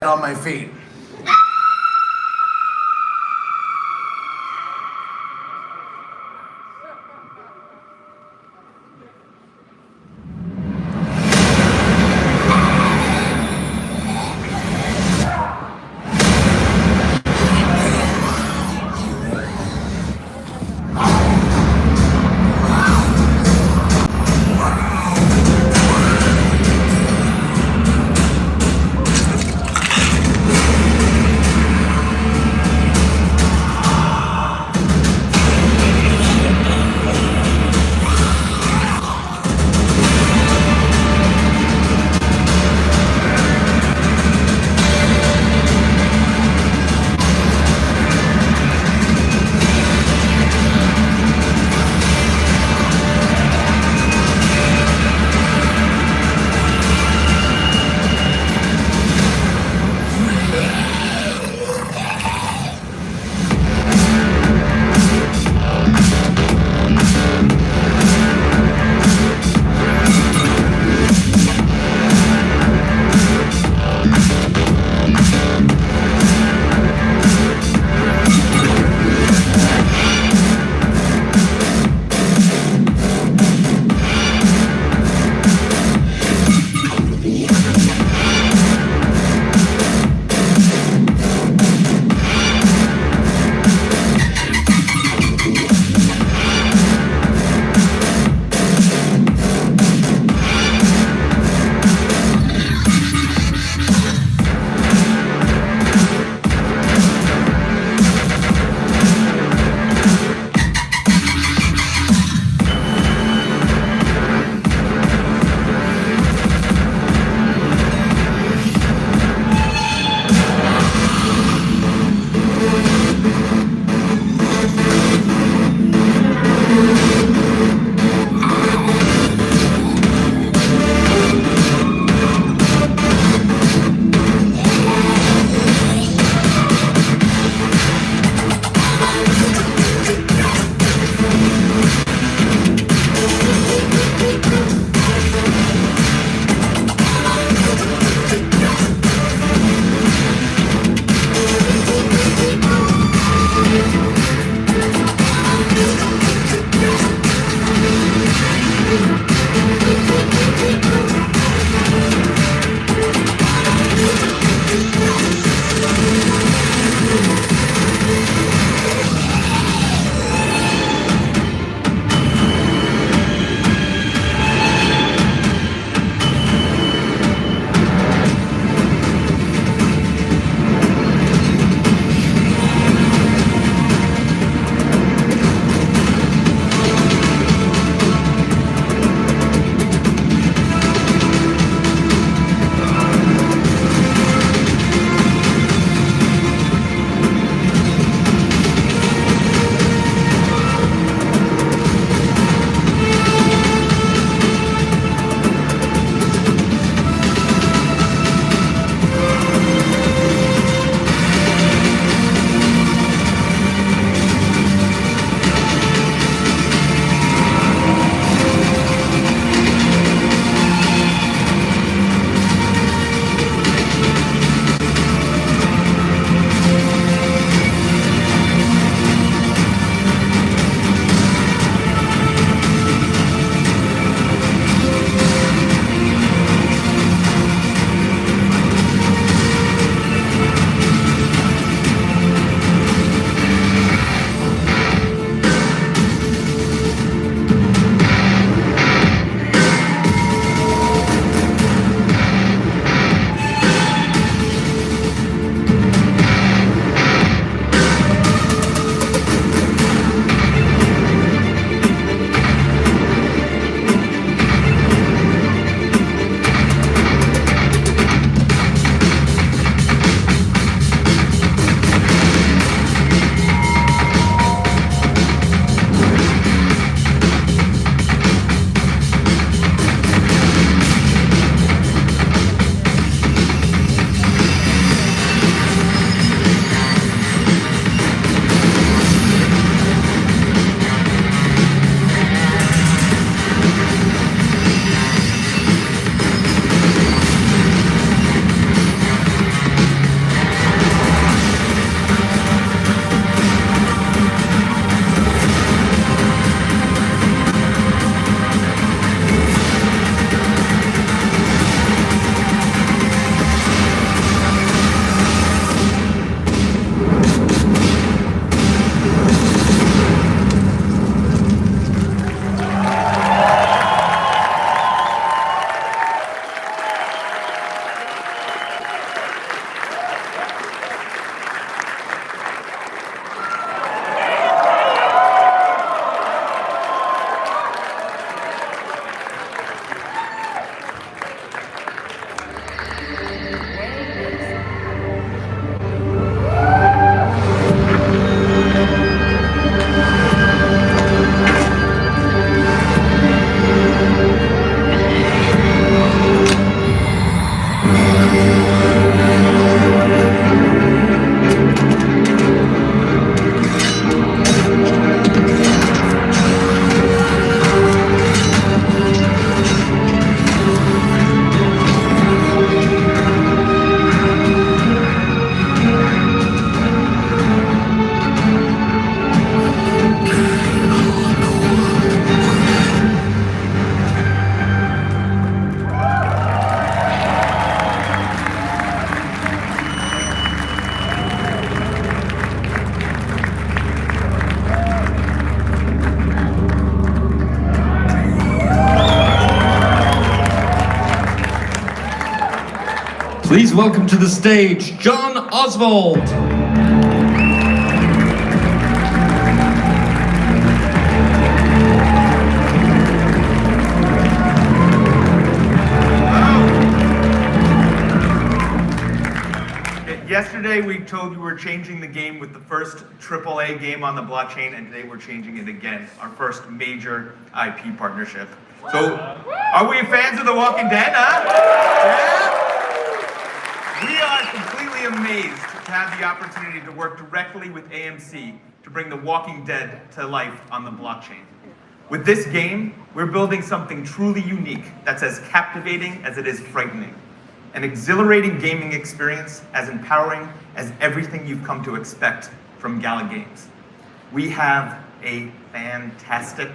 on my feet. Please welcome to the stage, John Oswald. Yesterday we told you we're changing the game with the first AAA game on the blockchain, and today we're changing it again, our first major IP partnership. So, are we fans of The Walking Dead, huh? Yeah? We are completely amazed to have the opportunity to work directly with AMC to bring The Walking Dead to life on the blockchain. With this game, we're building something truly unique that's as captivating as it is frightening. An exhilarating gaming experience as empowering as everything you've come to expect from Gala Games. We have a fantastic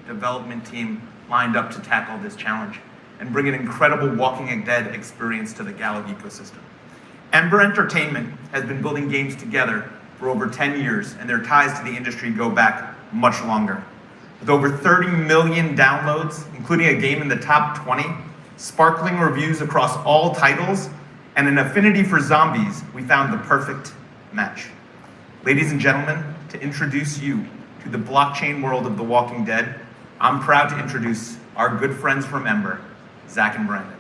development team lined up to tackle this challenge and bring an incredible Walking Dead experience to the Gala ecosystem. Ember Entertainment has been building games together for over 10 years, and their ties to the industry go back much longer. With over 30 million downloads, including a game in the top 20, sparkling reviews across all titles, and an affinity for zombies, we found the perfect match. Ladies and gentlemen, to introduce you to the blockchain world of The Walking Dead, I'm proud to introduce our good friends from Ember, Zach and Brandon.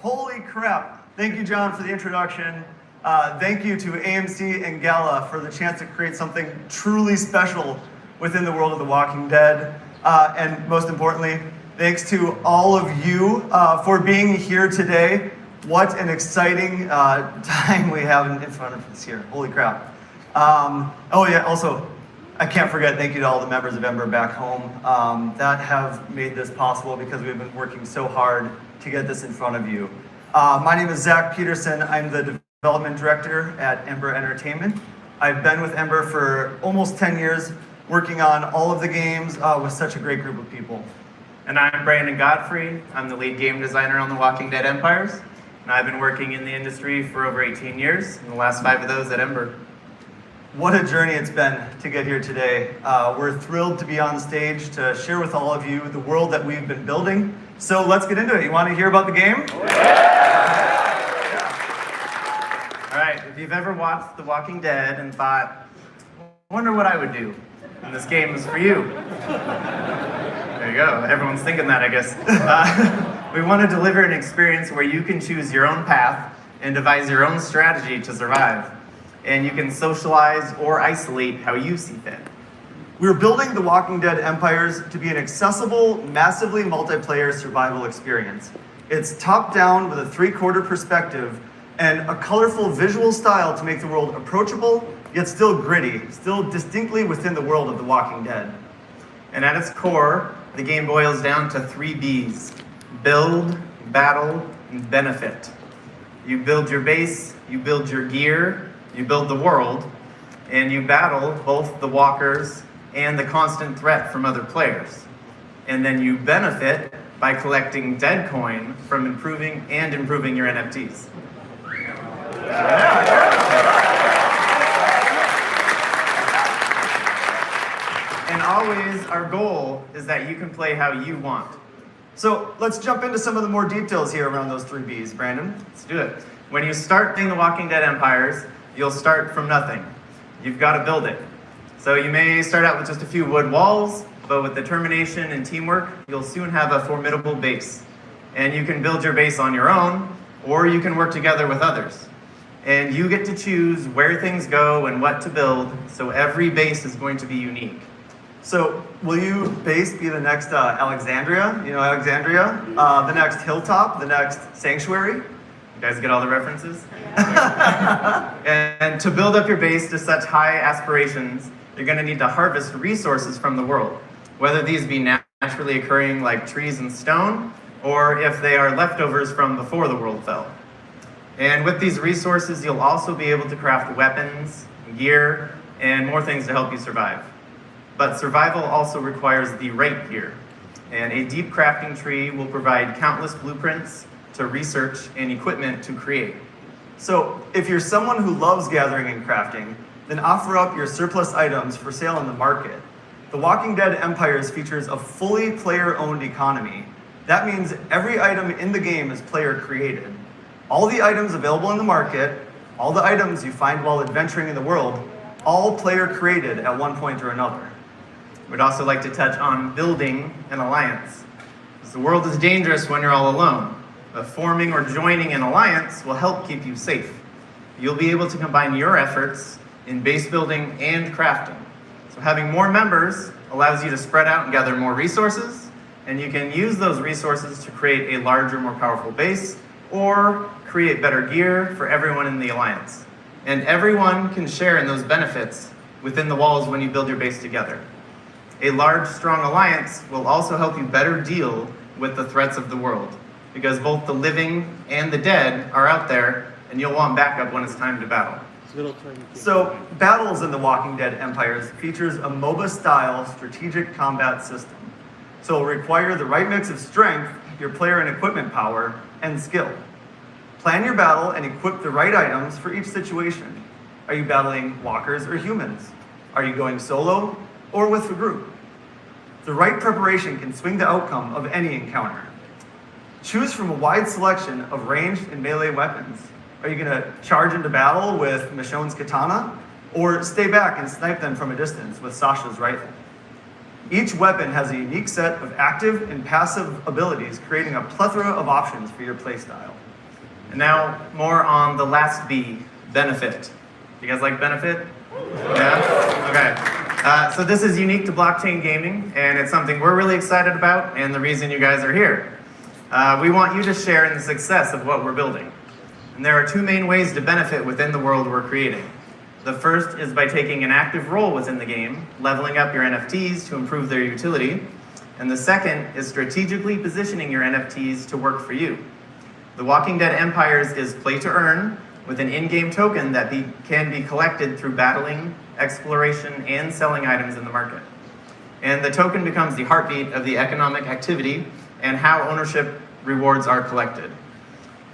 Holy crap. Thank you, John, for the introduction. Thank you to AMC and Gala for the chance to create something truly special within the world of The Walking Dead. And most importantly, thanks to all of you for being here today. What an exciting time we have in front of us here. Holy crap. Oh yeah, also, I can't forget, thank you to all the members of Ember back home that have made this possible, because we've been working so hard to get this in front of you. My name is Zach Peterson. I'm the development director at Ember Entertainment. I've been with Ember for almost 10 years, working on all of the games with such a great group of people. And I'm Brandon Godfrey. I'm the lead game designer on The Walking Dead Empires. And I've been working in the industry for over 18 years, and the last 5 of those at Ember. What a journey it's been to get here today. We're thrilled to be on stage to share with all of you the world that we've been building. So let's get into it. You want to hear about the game? All right, if you've ever watched The Walking Dead and thought, I wonder what I would do, and this game is for you. There you go, everyone's thinking that, I guess. We want to deliver an experience where you can choose your own path and devise your own strategy to survive. And you can socialize or isolate how you see fit. We're building The Walking Dead Empires to be an accessible, massively multiplayer survival experience. It's top-down with a 3/4 perspective and a colorful visual style to make the world approachable, yet still gritty, still distinctly within the world of The Walking Dead. And at its core, the game boils down to 3 Bs: build, battle, and benefit. You build your base, you build your gear, you build the world, and you battle both the walkers and the constant threat from other players. And then you benefit by collecting dead coin from improving your NFTs. And always our goal is that you can play how you want. So let's jump into some of the more details here around those 3 Bs, Brandon. Let's do it. When you start playing The Walking Dead Empires, you'll start from nothing. You've got to build it. So you may start out with just a few wood walls, but with determination and teamwork, you'll soon have a formidable base. And you can build your base on your own, or you can work together with others. And you get to choose where things go and what to build, so every base is going to be unique. So will you base be the next Alexandria? You know Alexandria? The next Hilltop? The next Sanctuary? You guys get all the references? And to build up your base to such high aspirations, you're going to need to harvest resources from the world, whether these be naturally occurring like trees and stone, or if they are leftovers from before the world fell. And with these resources, you'll also be able to craft weapons, gear, and more things to help you survive. But survival also requires the right gear. And a deep crafting tree will provide countless blueprints to research and equipment to create. So if you're someone who loves gathering and crafting, then offer up your surplus items for sale in the market. The Walking Dead Empires features a fully player-owned economy. That means every item in the game is player-created. All the items available in the market, all the items you find while adventuring in the world, all player-created at one point or another. We'd also like to touch on building an alliance. Because the world is dangerous when you're all alone, but forming or joining an alliance will help keep you safe. You'll be able to combine your efforts in base building and crafting. So having more members allows you to spread out and gather more resources, and you can use those resources to create a larger, more powerful base, or create better gear for everyone in the alliance. And everyone can share in those benefits within the walls when you build your base together. A large, strong alliance will also help you better deal with the threats of the world, because both the living and the dead are out there, and you'll want backup when it's time to battle. So, battles in the Walking Dead Empires features a MOBA-style strategic combat system. So it'll require the right mix of strength, your player and equipment power, and skill. Plan your battle and equip the right items for each situation. Are you battling walkers or humans? Are you going solo or with a group? The right preparation can swing the outcome of any encounter. Choose from a wide selection of ranged and melee weapons. Are you going to charge into battle with Michonne's katana, or stay back and snipe them from a distance with Sasha's rifle? Each weapon has a unique set of active and passive abilities, creating a plethora of options for your playstyle. And now, more on the last B, benefit. You guys like benefit? Yeah? Okay. So this is unique to blockchain gaming, and it's something we're really excited about, and the reason you guys are here. We want you to share in the success of what we're building. And there are two main ways to benefit within the world we're creating. The first is by taking an active role within the game, leveling up your NFTs to improve their utility. And the second is strategically positioning your NFTs to work for you. The Walking Dead Empires is play to earn, with an in-game token that can be collected through battling, exploration, and selling items in the market. And the token becomes the heartbeat of the economic activity and how ownership rewards are collected.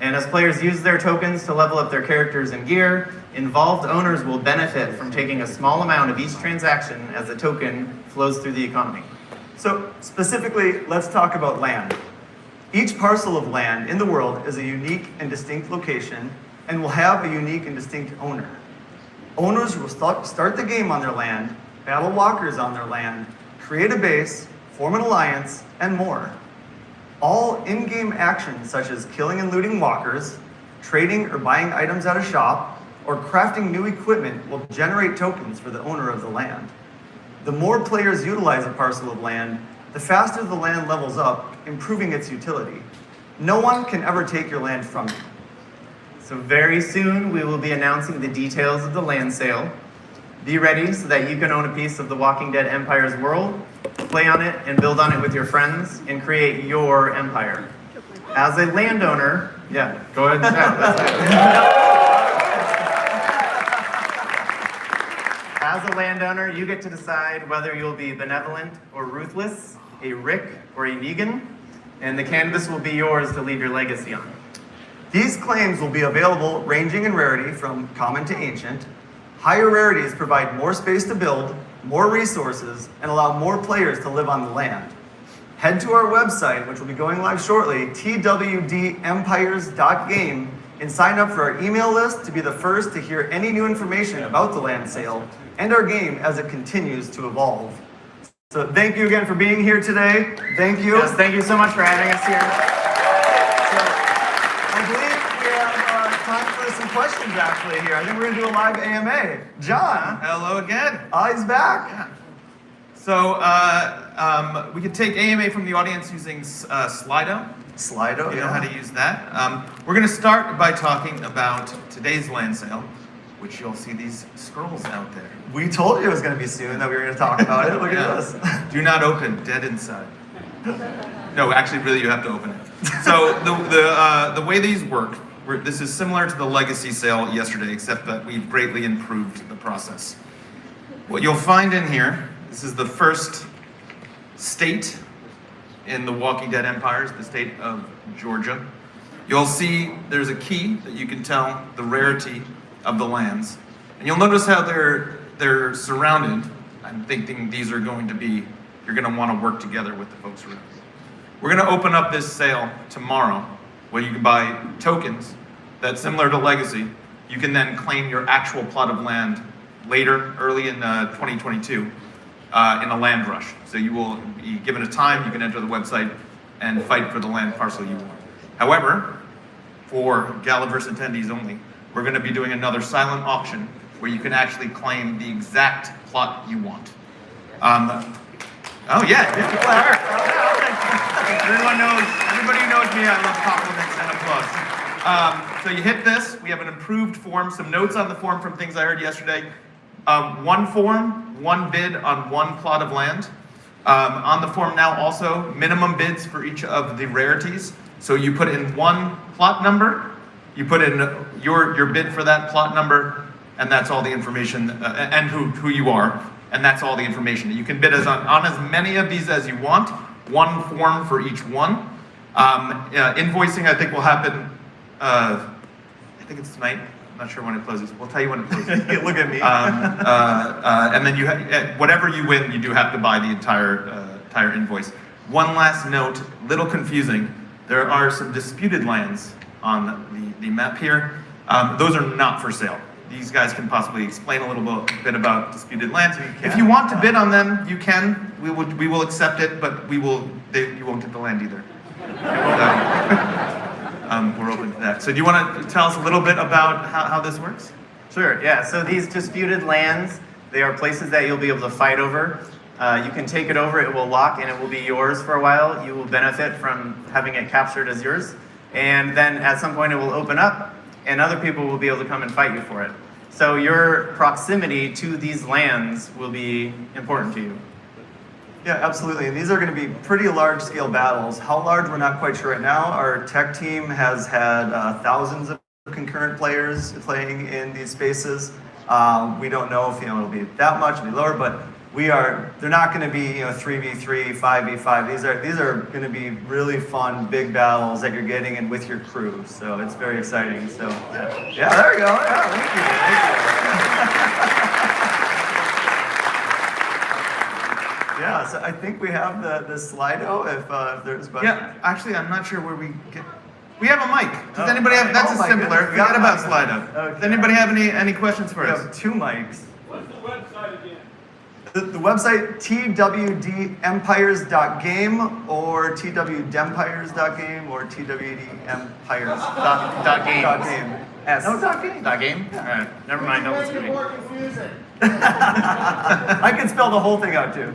And as players use their tokens to level up their characters and gear, involved owners will benefit from taking a small amount of each transaction as the token flows through the economy. So specifically, let's talk about land. Each parcel of land in the world is a unique and distinct location and will have a unique and distinct owner. Owners will start the game on their land, battle walkers on their land, create a base, form an alliance, and more. All in-game actions such as killing and looting walkers, trading or buying items at a shop, or crafting new equipment will generate tokens for the owner of the land. The more players utilize a parcel of land, the faster the land levels up, improving its utility. No one can ever take your land from you. So very soon we will be announcing the details of the land sale. Be ready so that you can own a piece of the Walking Dead Empire's world, play on it and build on it with your friends, and create your empire. As a landowner, yeah, go ahead and shout. That's it. As a landowner, you get to decide whether you'll be benevolent or ruthless, a Rick or a Negan, and the canvas will be yours to leave your legacy on. These claims will be available ranging in rarity from common to ancient. Higher rarities provide more space to build, more resources, and allow more players to live on the land. Head to our website, which will be going live shortly, twdempires.game, and sign up for our email list to be the first to hear any new information about the land sale and our game as it continues to evolve. So thank you again for being here today. Thank you. Yes, thank you so much for having us here. I believe we have time for some questions actually here. I think we're going to do a live AMA. John. Hello again. He's back. So we could take AMA from the audience using Slido. Slido, You know how to use that. We're going to start by talking about today's land sale, which you'll see these scrolls out there. We told you it was going to be soon that we were going to talk about it. Look at this. Do not open, dead inside. No, actually, really, you have to open it. So the way these work, this is similar to the legacy sale yesterday, except that we've greatly improved the process. What you'll find in here, this is the first state in the Walking Dead Empires, the state of Georgia. You'll see there's a key that you can tell the rarity of the lands. And you'll notice how they're surrounded. I'm thinking these are going to be, you're going to want to work together with the folks around. We're going to open up this sale tomorrow where you can buy tokens that, similar to Legacy, you can then claim your actual plot of land later, early in 2022, in a land rush. So you will be given a time, you can enter the website and fight for the land parcel you want. However, for Galaverse attendees only, we're going to be doing another silent auction where you can actually claim the exact plot you want. Oh yeah, everybody who knows me, I love compliments and applause. So you hit this, we have an improved form, some notes on the form from things I heard yesterday. One form, one bid on one plot of land. On the form now also, minimum bids for each of the rarities. So you put in one plot number, you put in your bid for that plot number, and that's all the information, and who you are, and that's all the information. You can bid on as many of these as you want, one form for each one. Invoicing, I think, will happen, I think it's tonight. I'm not sure when it closes. We'll tell you when it closes. Look at me. And then whatever you win, you do have to buy the entire invoice. One last note, little confusing. There are some disputed lands on the map here. Those are not for sale. These guys can possibly explain a little bit about disputed lands. If you want to bid on them, you can. We will accept it, but you won't get the land either. We're open to that. So do you want to tell us a little bit about how this works? Sure, yeah. So these disputed lands, they are places that you'll be able to fight over. You can take it over, it will lock, and it will be yours for a while. You will benefit from having it captured as yours. And then at some point it will open up, and other people will be able to come and fight you for it. So your proximity to these lands will be important to you. Yeah, absolutely. And these are going to be pretty large-scale battles. How large, we're not quite sure right now. Our tech team has had thousands of concurrent players playing in these spaces. We don't know if it'll be that much, it'll be lower, but they're not going to be 3v3, 5v5. These are going to be really fun, big battles that you're getting in with your crew. So it's very exciting. So yeah, there we go. Yeah, thank you. Yeah, so I think we have the Slido if there's questions. Yeah, actually, I'm not sure where we get. We have a mic. Does anybody have? That's a simpler. Forget about Slido. Okay. Does anybody have any questions for We us? have two mics. What's the website again? The website, twdempires.game or twdempires.game or twdempires.game. S. No, .game. .game? All right, never mind, don't listen to me. More confusing. I can spell the whole thing out too.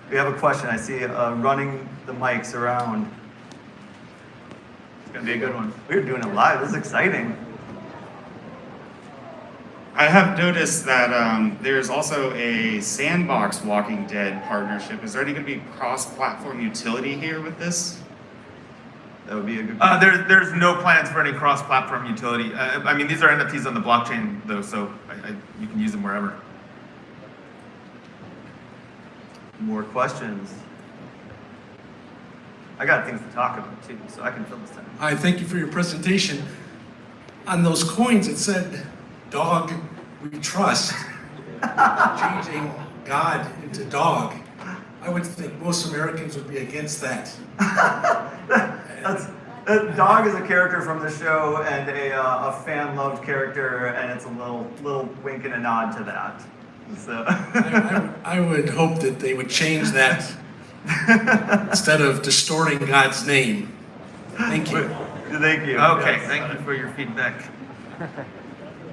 We have a question. I see running the mics around. It's gonna be a good one. We're doing it live. This is exciting. I have noticed that there's also a Sandbox Walking Dead partnership. Is there any going to be cross-platform utility here with this? That would be a good There's no plans for any cross-platform utility. I mean, these are NFTs on the blockchain, though, so you can use them wherever. More questions? I got things to talk about too, so I can fill this time. I thank you for your presentation. On those coins, it said, "Dog we trust," changing God into dog. I would think most Americans would be against that. Dog is a character from the show and a fan-loved character, and it's a little wink and a nod to that. So I would hope that they would change that instead of distorting God's name. Thank you. Thank you. Okay, Yes. thank you for your feedback.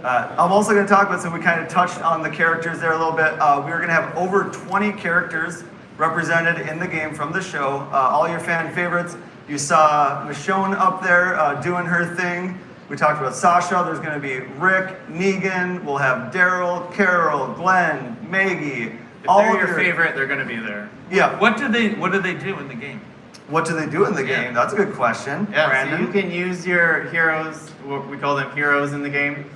I'm also going to talk about, so we kind of touched on the characters there a little bit. We're going to have over 20 characters represented in the game from the show. All your fan favorites. You saw Michonne up there doing her thing. We talked about Sasha. There's going to be Rick, Negan. We'll have Daryl, Carol, Glenn, Maggie. If all they're of your favorite, they're gonna be there. Yeah. What do they do in the game? What do they do in the Yeah. game? That's a good question. Yeah, Brandon? so you can use your heroes, what we call them heroes in the game.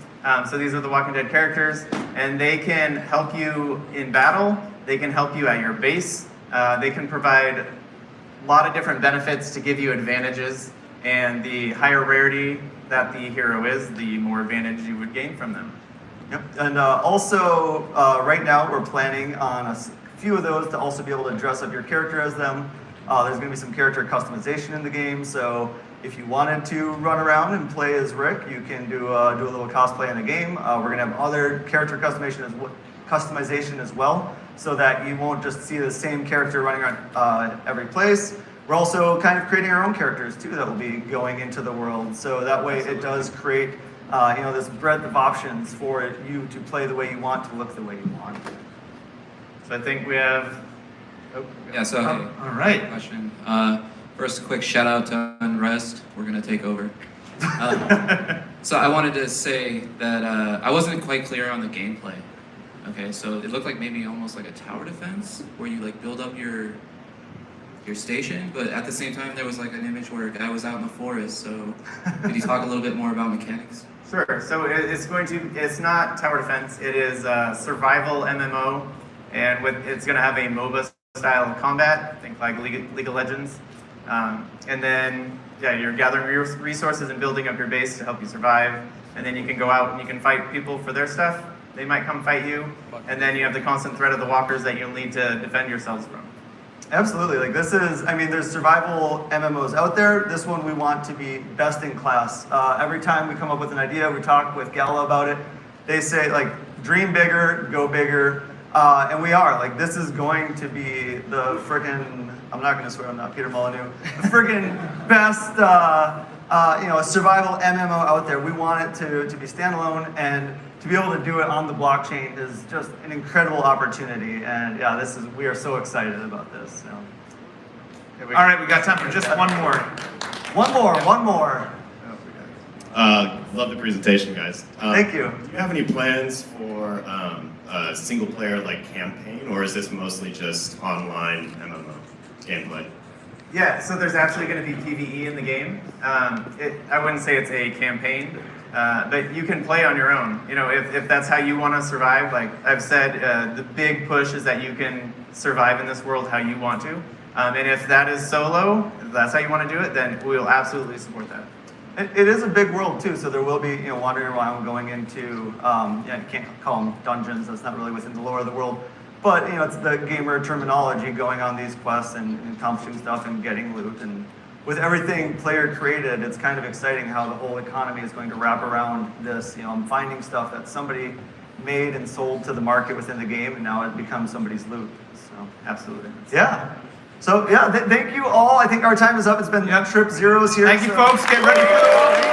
So these are the Walking Dead characters, and they can help you in battle. They can help you at your base. They can provide a lot of different benefits to give you advantages, and the higher rarity that the hero is, the more advantage you would gain from them. Yep. And also, right now we're planning on a few of those to also be able to dress up your character as them. There's going to be some character customization in the game, so if you wanted to run around and play as Rick, you can do a little cosplay in the game. We're going to have other character customization as well, so that you won't just see the same character running around every place. We're also kind of creating our own characters too that will be going into the world, so that way it does create this breadth of options for you to play the way you want, to look the way you want. So I think we have. Yeah, so hey, All right. question. First, a quick shout out to Unrest. We're gonna take over. So I wanted to say that I wasn't quite clear on the gameplay. Okay, so it looked like maybe almost like a tower defense where you like build up your station, but at the same time there was like an image where a guy was out in the forest. So could you talk a little bit more about mechanics? Sure. So it's not tower defense. It is survival MMO, and it's going to have a MOBA style combat. Think like League of Legends, and then you're gathering resources and building up your base to help you survive. And then you can go out and you can fight people for their stuff. They might come fight you, and then you have the constant threat of the walkers that you'll need to defend yourselves from. Absolutely. Like this is, there's survival MMOs out there. This one we want to be best in class. Every time we come up with an idea, we talk with Gala about it. They say like, dream bigger, go bigger. And we are. Like this is going to be the friggin', I'm not going to swear, I'm not Peter Molyneux, the friggin' best survival MMO out there. We want it to be standalone, and to be able to do it on the blockchain is just an incredible opportunity. And yeah, we are so excited about this. So. All right, we got time for just one more. One more. Love the presentation, guys. Thank you. Do you have any plans for a single player like campaign, or is this mostly just online MMO gameplay? Yeah, so there's actually going to be PvE in the game. I wouldn't say it's a campaign, but you can play on your own. You know, if that's how you want to survive. Like I've said, the big push is that you can survive in this world how you want to. And if that is solo, if that's how you want to do it, then we'll absolutely support that. It is a big world too, so there will be wandering around, going into you can't call them dungeons. That's not really within the lore of the world, but it's the gamer terminology, going on these quests and accomplishing stuff and getting loot. And with everything player created, it's kind of exciting how the whole economy is going to wrap around this. I'm finding stuff that somebody made and sold to the market within the game, and now it becomes somebody's loot. So Absolutely. yeah. So yeah, thank you all. I think our time is up. It's been trip zeros here. Thank you, so- folks. Get ready for the